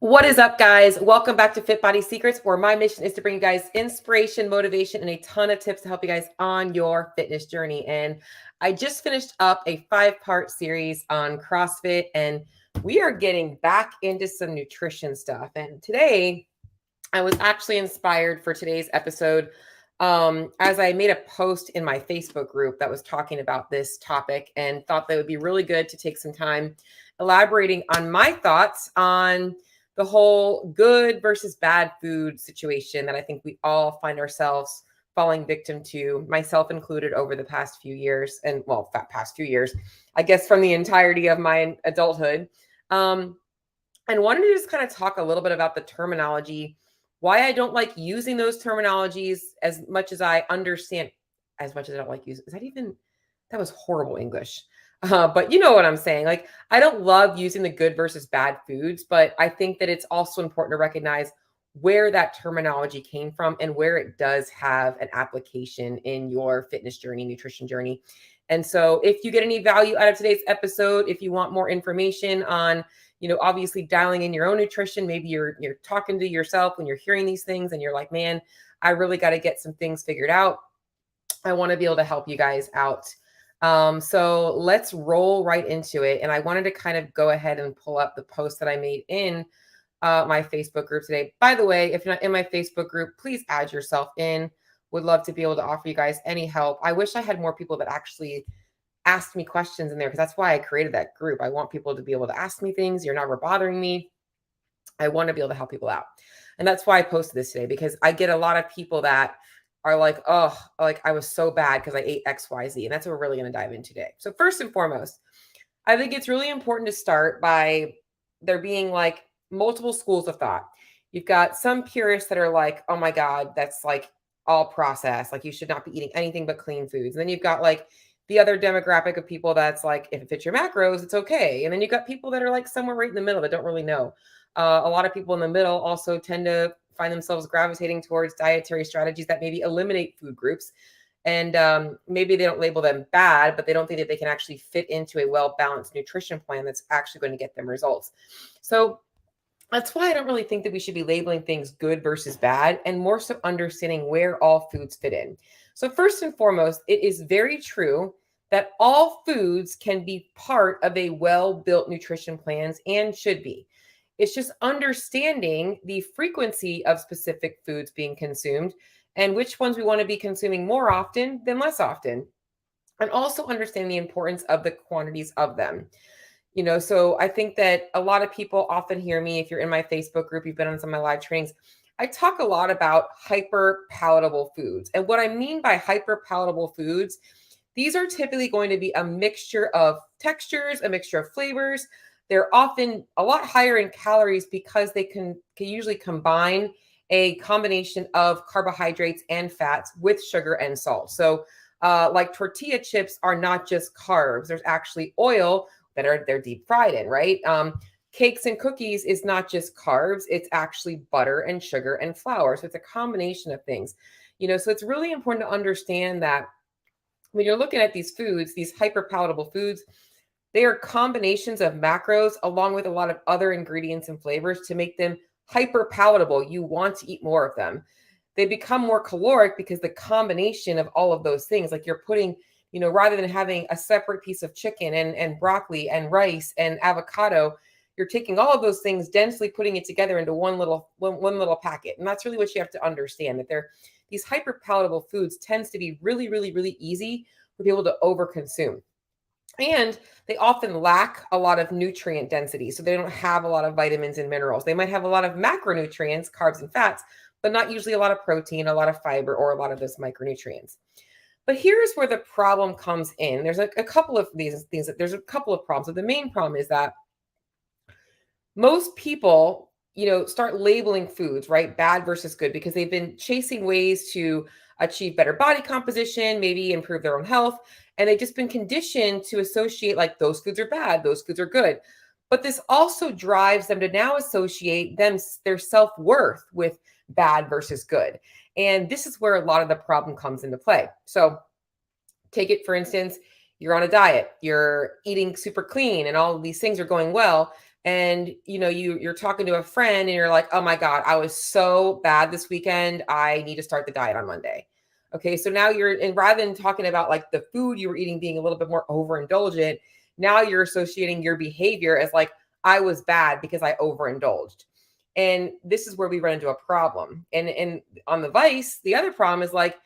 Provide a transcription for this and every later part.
What is up, guys? Welcome back to Fit Body Secrets, where my mission is to bring you guys inspiration, motivation, and a ton of tips to help you guys on your fitness journey. And I just finished up a 5-part series on CrossFit, and we are getting back into some nutrition stuff. And today, I was actually inspired for today's episode as I made a post in my Facebook group that was talking about this topic and thought that it would be really good to take some time elaborating on my thoughts on the whole good versus bad food situation that I think we all find ourselves falling victim to, myself included, over the past few years. And well, past few years, I guess from the entirety of my adulthood. And wanted to just kind of talk a little bit about the terminology, why I don't like using those terminologies as much as I understand, as much as I don't like using. That was horrible English. But you know what I'm saying? Like, I don't love using the good versus bad foods, but I think that it's also important to recognize where that terminology came from and where it does have an application in your fitness journey, nutrition journey. And so if you get any value out of today's episode, if you want more information on, obviously dialing in your own nutrition, maybe you're talking to yourself when you're hearing these things and you're like, man, I really got to get some things figured out. I want to be able to help you guys out. So let's roll right into it. And I wanted to kind of go ahead and pull up the post that I made in my Facebook group today. By the way, if you're not in my Facebook group, please add yourself in. Would love to be able to offer you guys any help. I wish I had more people that actually asked me questions in there, because that's why I created that group. I want people to be able to ask me things. You're never bothering me. I want to be able to help people out. And that's why I posted this today, because I get a lot of people that are like, oh, like I was so bad because I ate X, Y, Z. And that's what we're really going to dive into today. So first and foremost, I think it's really important to start by there being like multiple schools of thought. You've got some purists that are like, oh my God, that's like all processed. Like you should not be eating anything but clean foods. And then you've got like the other demographic of people that's like, if it fits your macros, it's okay. And then you've got people that are like somewhere right in the middle that don't really know. A lot of people in the middle also tend to find themselves gravitating towards dietary strategies that maybe eliminate food groups. And maybe they don't label them bad, but they don't think that they can actually fit into a well-balanced nutrition plan that's actually going to get them results. So that's why I don't really think that we should be labeling things good versus bad, and more so understanding where all foods fit in. So first and foremost, it is very true that all foods can be part of a well-built nutrition plans and should be. It's just understanding the frequency of specific foods being consumed and which ones we want to be consuming more often than less often. And also understanding the importance of the quantities of them. So I think that a lot of people often hear me, if you're in my Facebook group, you've been on some of my live trainings, I talk a lot about hyper palatable foods. And what I mean by hyper palatable foods, these are typically going to be a mixture of textures, a mixture of flavors. They're often a lot higher in calories because they can usually combine a combination of carbohydrates and fats with sugar and salt. So like tortilla chips are not just carbs. There's actually oil that they're deep fried in, right? Cakes and cookies is not just carbs. It's actually butter and sugar and flour. So it's a combination of things, so it's really important to understand that when you're looking at these foods, these hyper palatable foods, they are combinations of macros along with a lot of other ingredients and flavors to make them hyper palatable. You want to eat more of them. They become more caloric because the combination of all of those things, like you're putting, rather than having a separate piece of chicken and broccoli and rice and avocado, you're taking all of those things, densely putting it together into one little packet. And that's really what you have to understand, that these hyper palatable foods tends to be really, really, really easy for people to overconsume. And they often lack a lot of nutrient density. So they don't have a lot of vitamins and minerals. They might have a lot of macronutrients, carbs and fats, but not usually a lot of protein, a lot of fiber, or a lot of those micronutrients. But here's where the problem comes in. There's a couple of these things. There's a couple of problems. So the main problem is that most people, start labeling foods, right? Bad versus good, because they've been chasing ways to achieve better body composition, maybe improve their own health. And they've just been conditioned to associate like those foods are bad, those foods are good. But this also drives them to now associate their self-worth with bad versus good. And this is where a lot of the problem comes into play. So take it, for instance, you're on a diet, you're eating super clean, and all of these things are going well. And you're talking to a friend and you're like, oh my God, I was so bad this weekend. I need to start the diet on Monday. Okay. So now and rather than talking about like the food you were eating being a little bit more overindulgent, now you're associating your behavior as like, I was bad because I overindulged. And this is where we run into a problem. And on the vice, the other problem is like,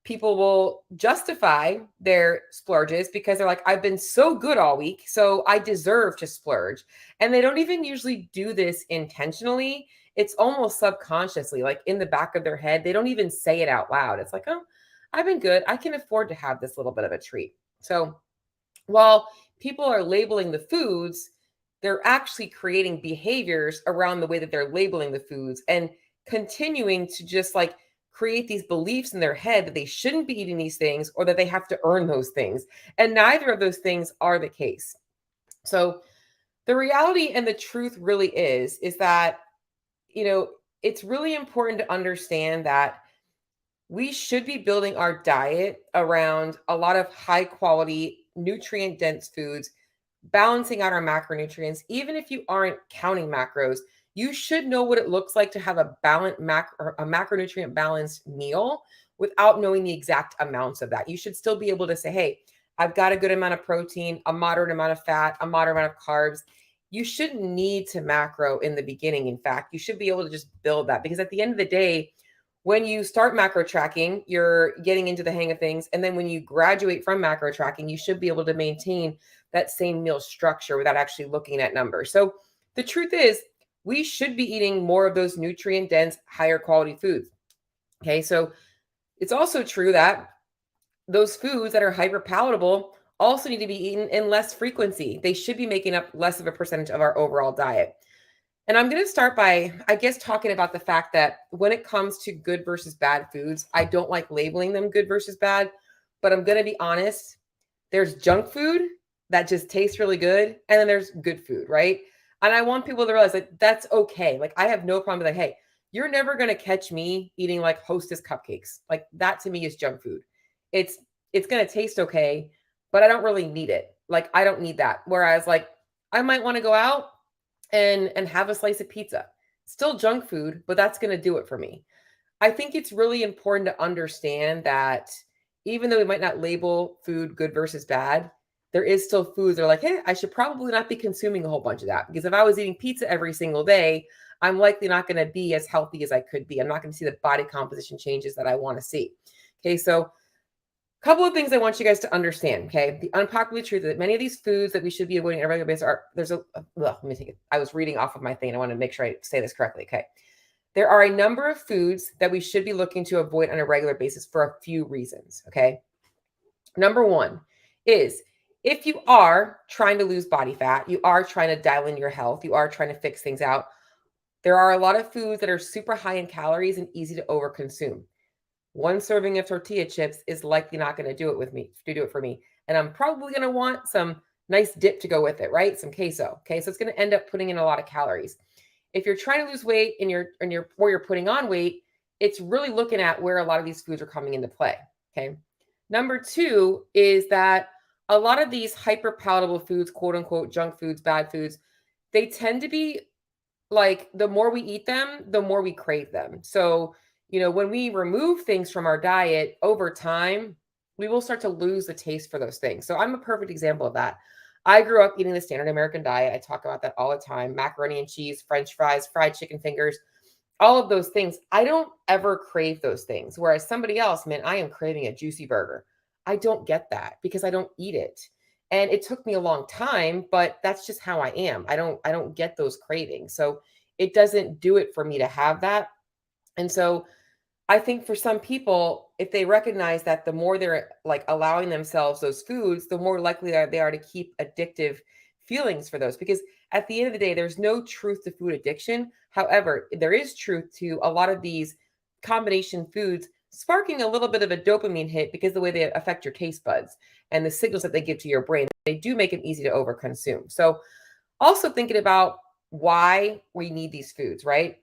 people will justify their splurges because they're like, I've been so good all week, so I deserve to splurge. And they don't even usually do this intentionally. It's almost subconsciously, like in the back of their head. They don't even say it out loud. It's like, oh, I've been good. I can afford to have this little bit of a treat. So while people are labeling the foods, they're actually creating behaviors around the way that they're labeling the foods and continuing to just like create these beliefs in their head that they shouldn't be eating these things or that they have to earn those things. And neither of those things are the case. So the reality and the truth really is that, it's really important to understand that we should be building our diet around a lot of high quality, nutrient dense foods, balancing out our macronutrients. Even if you aren't counting macros, you should know what it looks like to have a a macronutrient balanced meal without knowing the exact amounts of that. You should still be able to say, hey, I've got a good amount of protein, a moderate amount of fat, a moderate amount of carbs. You shouldn't need to macro in the beginning. In fact, you should be able to just build that, because at the end of the day, when you start macro tracking, you're getting into the hang of things. And then when you graduate from macro tracking, you should be able to maintain that same meal structure without actually looking at numbers. So the truth is, we should be eating more of those nutrient dense, higher quality foods. Okay. So it's also true that those foods that are hyper palatable also need to be eaten in less frequency. They should be making up less of a percentage of our overall diet. And I'm going to start by, I guess, talking about the fact that when it comes to good versus bad foods, I don't like labeling them good versus bad, but I'm going to be honest. There's junk food that just tastes really good, and then there's good food, right? And I want people to realize that that's okay. Like, I have no problem with like, hey, you're never going to catch me eating like Hostess cupcakes. Like, that to me is junk food. It's going to taste okay, but I don't really need it. Like, I don't need that. Whereas like I might want to go out and have a slice of pizza. Still junk food, but that's going to do it for me. I think it's really important to understand that even though we might not label food good versus bad, there is still foods that are like, hey, I should probably not be consuming a whole bunch of that, because if I was eating pizza every single day, I'm likely not going to be as healthy as I could be. I'm not going to see the body composition changes that I want to see. Okay, so couple of things I want you guys to understand, okay? The unpopular truth is that many of these foods that we should be avoiding on a regular basis let me take it. I was reading off of my thing. I want to make sure I say this correctly, okay? There are a number of foods that we should be looking to avoid on a regular basis for a few reasons, okay? Number one is, if you are trying to lose body fat, you are trying to dial in your health, you are trying to fix things out, there are a lot of foods that are super high in calories and easy to overconsume. One serving of tortilla chips is likely not going to do it for me. And I'm probably going to want some nice dip to go with it, right? Some queso. Okay. So it's going to end up putting in a lot of calories. If you're trying to lose weight and you're putting on weight, it's really looking at where a lot of these foods are coming into play. Okay. Number two is that a lot of these hyper palatable foods, quote unquote, junk foods, bad foods, they tend to be like, the more we eat them, the more we crave them. So, when we remove things from our diet over time, we will start to lose the taste for those things. So I'm a perfect example of that. I grew up eating the standard American diet. I talk about that all the time: macaroni and cheese, French fries, fried chicken fingers, all of those things. I don't ever crave those things. Whereas somebody else, man, I am craving a juicy burger. I don't get that because I don't eat it. And it took me a long time, but that's just how I am. I don't get those cravings. So it doesn't do it for me to have that. And so I think for some people, if they recognize that the more they're like allowing themselves those foods, the more likely they are to keep addictive feelings for those. Because at the end of the day, there's no truth to food addiction. However, there is truth to a lot of these combination foods sparking a little bit of a dopamine hit, because the way they affect your taste buds and the signals that they give to your brain, they do make them easy to overconsume. So also thinking about why we need these foods, right?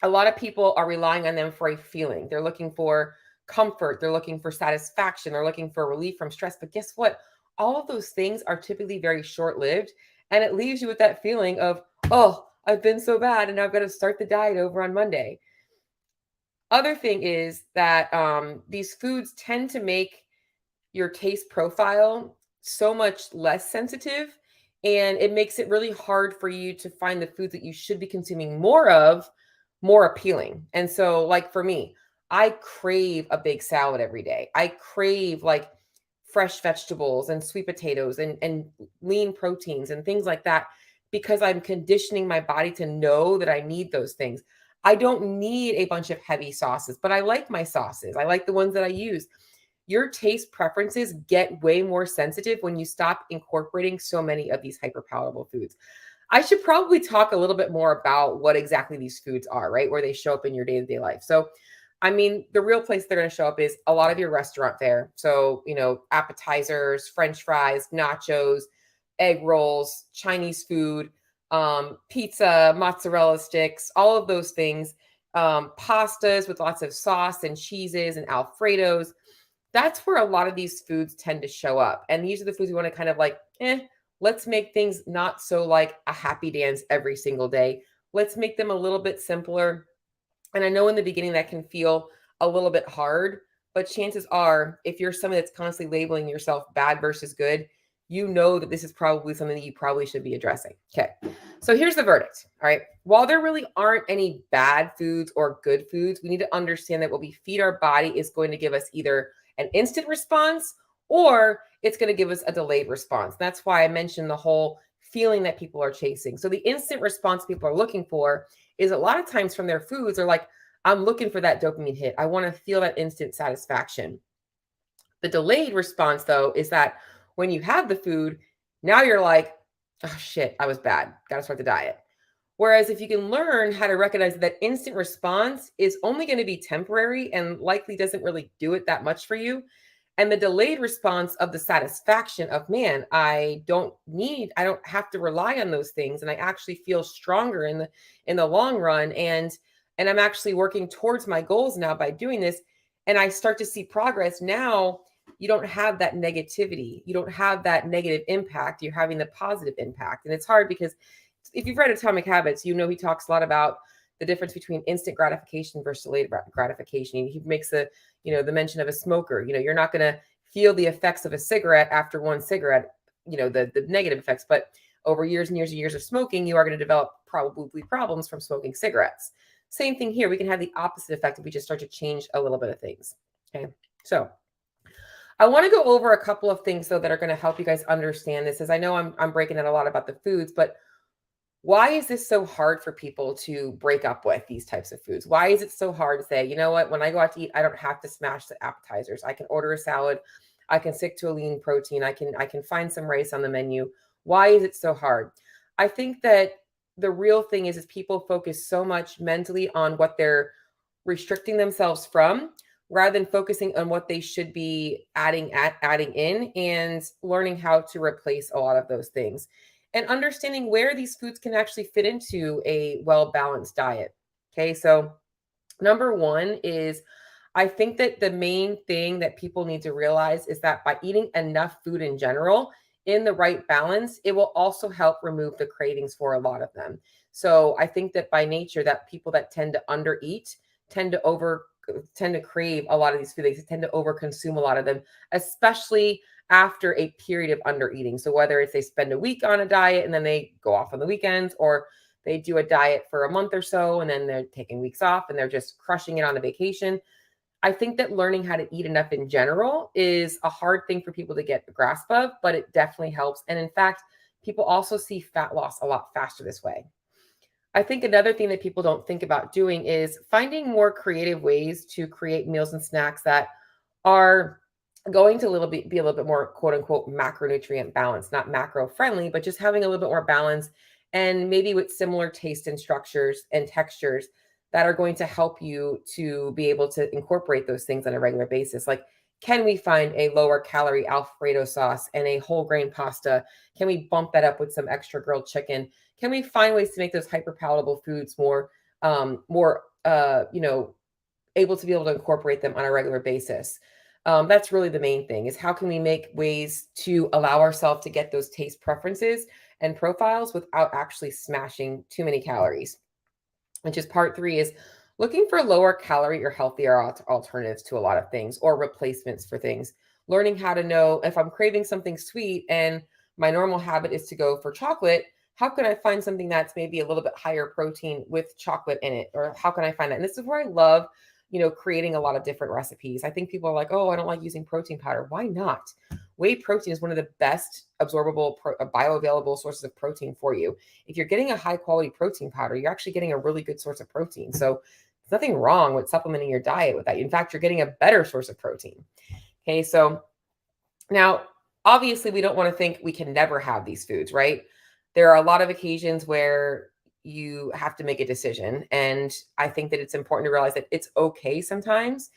A lot of people are relying on them for a feeling. They're looking for comfort, they're looking for satisfaction, they're looking for relief from stress. But guess what? All of those things are typically very short-lived, and it leaves you with that feeling of, oh, I've been so bad and I've got to start the diet over on Monday. Other thing is that these foods tend to make your taste profile so much less sensitive, and it makes it really hard for you to find the foods that you should be consuming more of more appealing. And so, like for me, I crave a big salad every day. I crave like fresh vegetables and sweet potatoes and lean proteins and things like that, because I'm conditioning my body to know that I need those things. I don't need a bunch of heavy sauces, but I like my sauces. I like the ones that I use. Your taste preferences get way more sensitive when you stop incorporating so many of these hyperpalatable foods. I should probably talk a little bit more about what exactly these foods are, right? Where they show up in your day-to-day life. So, I mean, the real place they're going to show up is a lot of your restaurant fare. So, appetizers, French fries, nachos, egg rolls, Chinese food, pizza, mozzarella sticks, all of those things, pastas with lots of sauce and cheeses and Alfredos. That's where a lot of these foods tend to show up. And these are the foods we want to kind of like, let's make things not so like a happy dance every single day. Let's make them a little bit simpler. And I know in the beginning that can feel a little bit hard, but chances are, if you're someone that's constantly labeling yourself bad versus good, you know that this is probably something that you probably should be addressing. Okay. So here's the verdict. All right. While there really aren't any bad foods or good foods, we need to understand that what we feed our body is going to give us either an instant response or it's going to give us a delayed response. That's why I mentioned the whole feeling that people are chasing. So the instant response people are looking for is a lot of times from their foods are like, I'm looking for that dopamine hit. I want to feel that instant satisfaction. The delayed response, though, is that when you have the food, now you're like, oh shit, I was bad. Got to start the diet. Whereas if you can learn how to recognize that instant response is only going to be temporary and likely doesn't really do it that much for you, and the delayed response of the satisfaction of, man, I don't have to rely on those things, and I actually feel stronger in the long run, and I'm actually working towards my goals now by doing this, and I start to see progress. Now you don't have that negativity, you don't have that negative impact, you're having the positive impact. And it's hard because if you've read Atomic Habits, he talks a lot about the difference between instant gratification versus delayed gratification. He makes the mention of a smoker. You're not going to feel the effects of a cigarette after one cigarette, the negative effects, but over years and years and years of smoking, you are going to develop probably problems from smoking cigarettes. Same thing here. We can have the opposite effect if we just start to change a little bit of things. Okay. So I want to go over a couple of things though that are going to help you guys understand this, as I know I'm breaking down a lot about the foods, but why is this so hard for people to break up with these types of foods? Why is it so hard to say, you know what, when I go out to eat, I don't have to smash the appetizers. I can order a salad. I can stick to a lean protein. I can find some rice on the menu. Why is it so hard? I think that the real thing is people focus so much mentally on what they're restricting themselves from, rather than focusing on what they should be adding in and learning how to replace a lot of those things, and understanding where these foods can actually fit into a well-balanced diet. Okay, so number one is, I think that the main thing that people need to realize is that by eating enough food in general in the right balance, it will also help remove the cravings for a lot of them. So I think that by nature, that people that tend to undereat tend to crave a lot of these foods. They tend to overconsume a lot of them, especially after a period of under eating. So whether it's they spend a week on a diet and then they go off on the weekends, or they do a diet for a month or so and then they're taking weeks off and they're just crushing it on a vacation. I think that learning how to eat enough in general is a hard thing for people to get a grasp of, but it definitely helps. And in fact, people also see fat loss a lot faster this way. I think another thing that people don't think about doing is finding more creative ways to create meals and snacks that are going to be a little bit more quote unquote macronutrient balance, not macro friendly, but just having a little bit more balance, and maybe with similar taste and structures and textures that are going to help you to be able to incorporate those things on a regular basis. Like, can we find a lower calorie Alfredo sauce and a whole grain pasta? Can we bump that up with some extra grilled chicken? Can we find ways to make those hyper palatable foods more able to incorporate them on a regular basis. That's really the main thing, is how can we make ways to allow ourselves to get those taste preferences and profiles without actually smashing too many calories, which is part 3, is looking for lower calorie or healthier alternatives to a lot of things, or replacements for things. Learning how to know if I'm craving something sweet and my normal habit is to go for chocolate, how can I find something that's maybe a little bit higher protein with chocolate in it? Or how can I find that? And this is where I love, creating a lot of different recipes. I think people are like, oh, I don't like using protein powder. Why not? Whey protein is one of the best absorbable, bioavailable sources of protein for you. If you're getting a high quality protein powder, you're actually getting a really good source of protein. So there's nothing wrong with supplementing your diet with that. In fact, you're getting a better source of protein. Okay. So now, obviously, we don't want to think we can never have these foods, right? There are a lot of occasions where you have to make a decision. And I think that it's important to realize that it's okay sometimes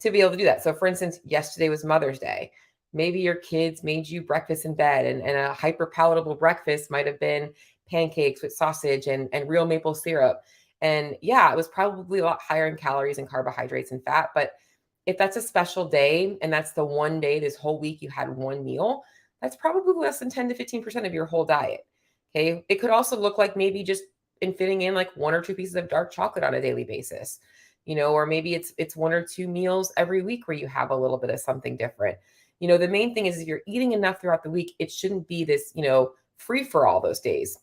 to be able to do that. So, for instance, yesterday was Mother's Day. Maybe your kids made you breakfast in bed, and a hyper palatable breakfast might have been pancakes with sausage and real maple syrup. And yeah, it was probably a lot higher in calories and carbohydrates and fat, but if that's a special day and that's the one day this whole week you had one meal, that's probably less than 10 to 15% of your whole diet. Okay. It could also look like maybe just in fitting in like 1 or 2 pieces of dark chocolate on a daily basis, or maybe it's 1 or 2 meals every week where you have a little bit of something different. The main thing is, if you're eating enough throughout the week, it shouldn't be this, free for all those days.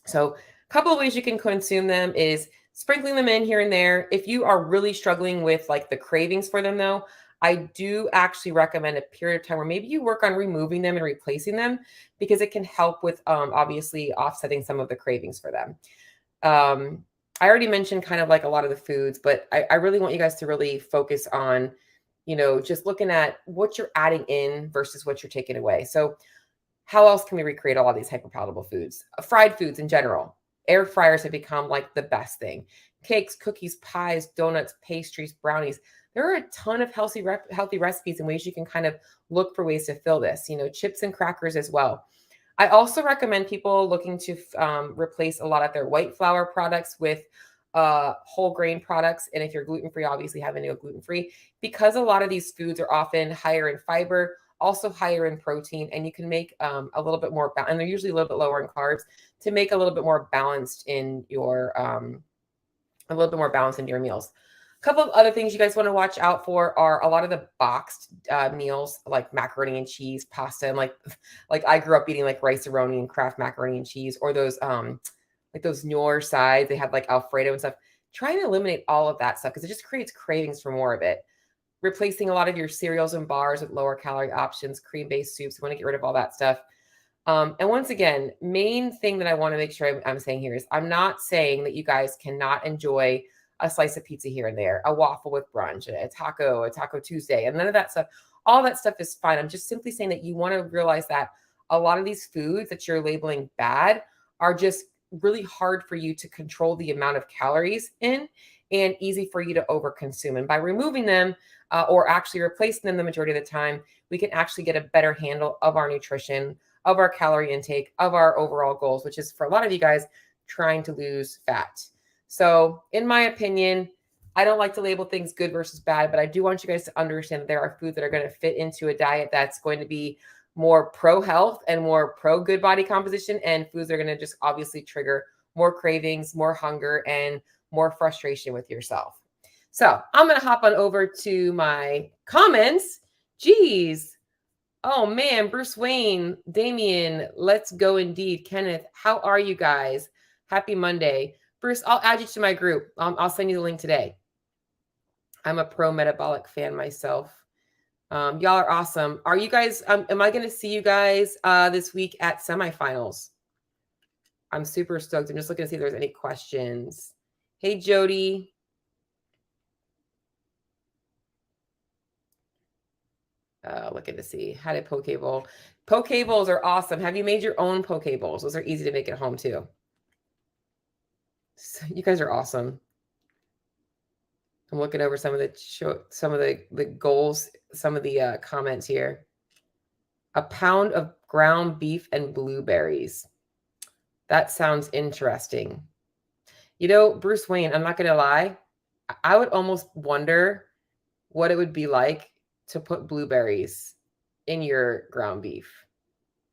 So a couple of ways you can consume them is sprinkling them in here and there. If you are really struggling with like the cravings for them though, I do actually recommend a period of time where maybe you work on removing them and replacing them, because it can help with obviously offsetting some of the cravings for them. I already mentioned kind of like a lot of the foods, but I really want you guys to really focus on, just looking at what you're adding in versus what you're taking away. So how else can we recreate all of these hyperpalatable foods? Fried foods in general. Air fryers have become like the best thing. Cakes, cookies, pies, donuts, pastries, brownies. There are a ton of healthy recipes and ways you can kind of look for ways to fill this. Chips and crackers as well. I also recommend people looking to replace a lot of their white flour products with whole grain products. And if you're gluten-free, obviously having to go gluten-free, because a lot of these foods are often higher in fiber, also higher in protein, and you can make a little bit more, and they're usually a little bit lower in carbs, to make a little bit more balanced in your meals. A couple of other things you guys want to watch out for are a lot of the boxed meals, like macaroni and cheese, pasta, and like I grew up eating like rice-a-roni and Kraft macaroni and cheese, or those like those Knorr sides. They had like Alfredo and stuff. Try and eliminate all of that stuff because it just creates cravings for more of it. Replacing a lot of your cereals and bars with lower calorie options, cream-based soups. You want to get rid of all that stuff. And once again, main thing that I want to make sure I'm saying here is, I'm not saying that you guys cannot enjoy a slice of pizza here and there, a waffle with brunch, a Taco Tuesday, and none of that stuff. All that stuff is fine. I'm just simply saying that you want to realize that a lot of these foods that you're labeling bad are just really hard for you to control the amount of calories in, and easy for you to overconsume. And by removing them or actually replacing them the majority of the time, we can actually get a better handle of our nutrition, of our calorie intake, of our overall goals, which is for a lot of you guys trying to lose fat. So in my opinion, I don't like to label things good versus bad, but I do want you guys to understand that there are foods that are going to fit into a diet that's going to be more pro health and more pro good body composition, and foods that are going to just obviously trigger more cravings, more hunger, and more frustration with yourself. So I'm going to hop on over to my comments. Geez. Oh man, Bruce Wayne, Damien, let's go indeed. Kenneth, how are you guys? Happy Monday. Bruce, I'll add you to my group. I'll send you the link today. I'm a pro metabolic fan myself. Y'all are awesome. Are you guys, am I going to see you guys this week at semifinals? I'm super stoked. I'm just looking to see if there's any questions. Hey, Jody. Looking to see. How did poke bowl? Poke bowls are awesome. Have you made your own poke bowls? Those are easy to make at home too. So you guys are awesome. I'm looking over some of the goals, some of the comments here. A pound of ground beef and blueberries. That sounds interesting. Bruce Wayne, I'm not going to lie. I would almost wonder what it would be like to put blueberries in your ground beef.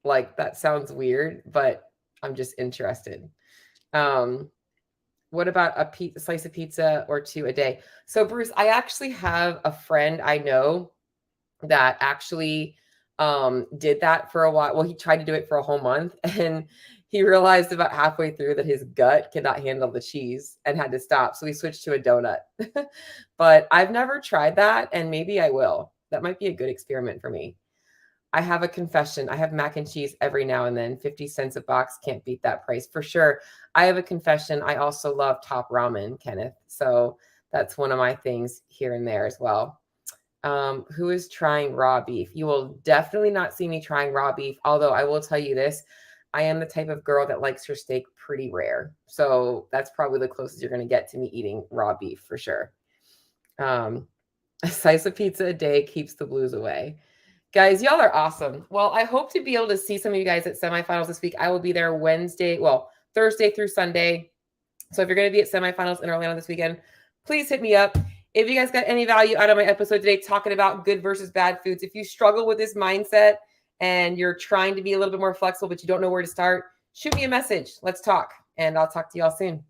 Like, that sounds weird, but I'm just interested. What about a slice of pizza or two a day? So, Bruce, I actually have a friend I know that actually did that for a while. Well, he tried to do it for a whole month and he realized about halfway through that his gut cannot handle the cheese and had to stop. So he switched to a donut. But I've never tried that, and maybe I will. That might be a good experiment for me. I have a confession. I have mac and cheese every now and then. 50 cents a box. Can't beat that price for sure. I have a confession. I also love top ramen, Kenneth. So that's one of my things here and there as well. Who is trying raw beef? You will definitely not see me trying raw beef. Although I will tell you this, I am the type of girl that likes her steak pretty rare. So that's probably the closest you're going to get to me eating raw beef for sure. A slice of pizza a day keeps the blues away. Guys, y'all are awesome. Well, I hope to be able to see some of you guys at semifinals this week. I will be there Thursday through Sunday. So if you're going to be at semifinals in Orlando this weekend, please hit me up. If you guys got any value out of my episode today talking about good versus bad foods, if you struggle with this mindset and you're trying to be a little bit more flexible, but you don't know where to start, shoot me a message. Let's talk, and I'll talk to y'all soon.